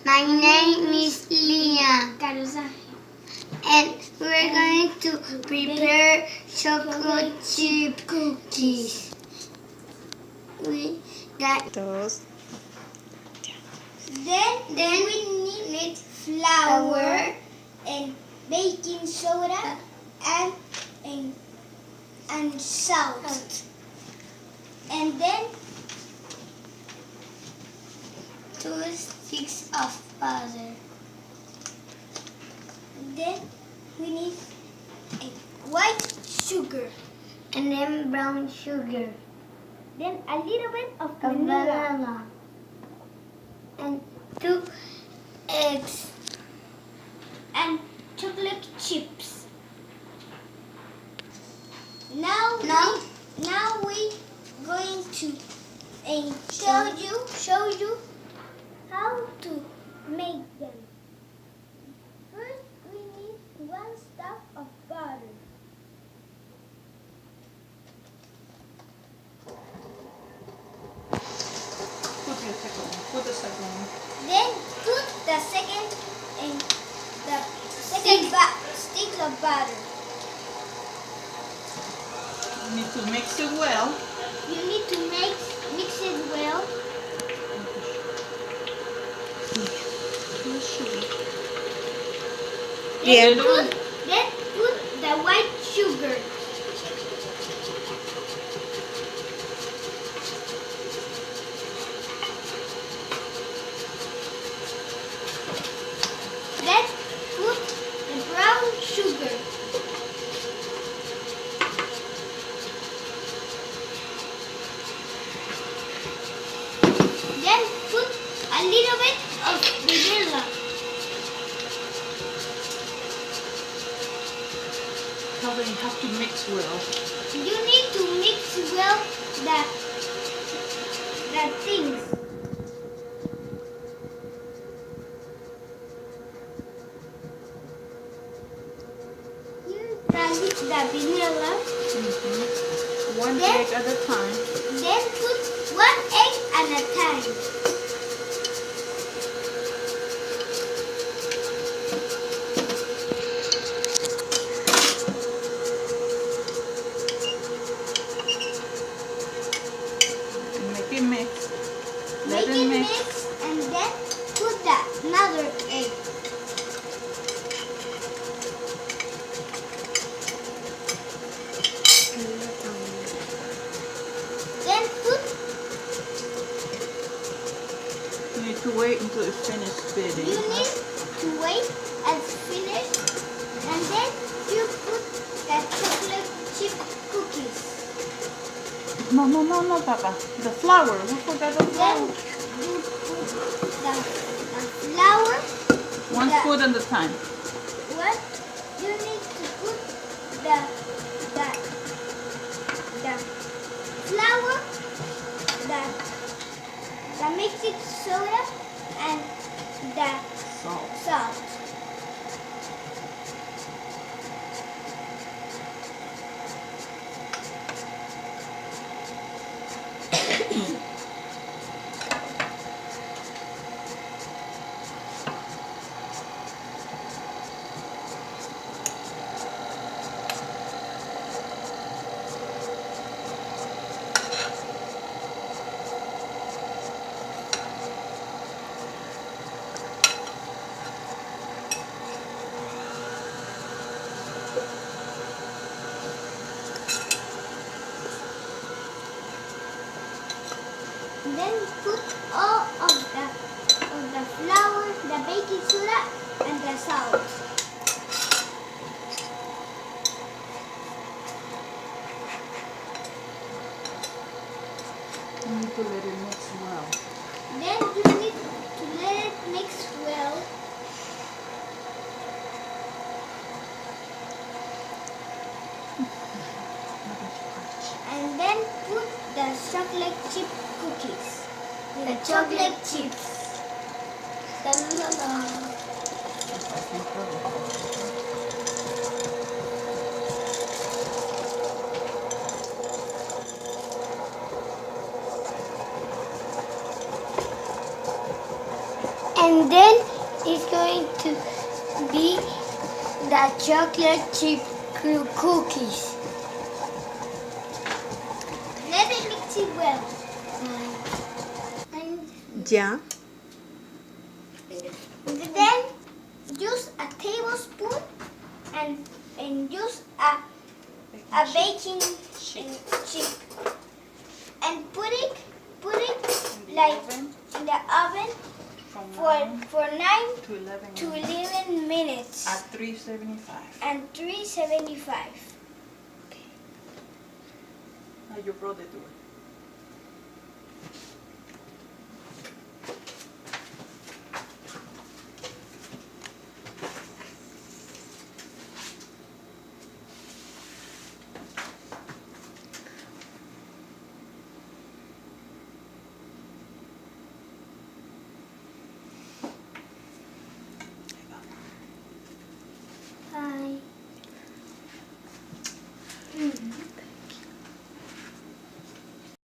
My name is Leah. Carlos Sayan. And we're going to prepare chocolate chip cookies. We got Those. Then we need flour and baking soda and salt. And then 2 sticks of butter. Then we need white sugar. And then brown sugar. Then a little bit of Of vanilla. vanilla. And 2 eggs. And chocolate chips. Now we going to show you how to make them. First we need 1 stick of butter. Put the second one. Then put the second stick of butter. You need to mix it well. You need to mix it well. Yeah. Then put the white sugar. Then put the brown sugar. Then put a little bit of vanilla. Tell them you have to mix well. You need to mix well the things. Here's the vanilla. One Then- egg at a time. Then put 1 egg at a time. Make it mix. Let Make it it mix. mix and then put another egg. Then put You need to wait until it's finished spitting. You need to wait as finished, and then you put the chocolate chip cookies. No, Papa. The flour. We forgot the Then flour. you put the flour. One the- spoon at a time. What you need to put the flour, the mixing soda, and the Salt. salt. Then put all of the flour, the baking soda, and the salt. You need to let it mix well. Then you need to let it mix well. And then put the chocolate chip cookies. The chocolate chips. Ta-la-la-la. And then it's going to be the chocolate chip cookies. Let it mix it well. Ya. Then use a tablespoon and use a baking chip and put it like in the oven for 9 to 11 minutes At 375. and 375. Now you brought it to it. Bye.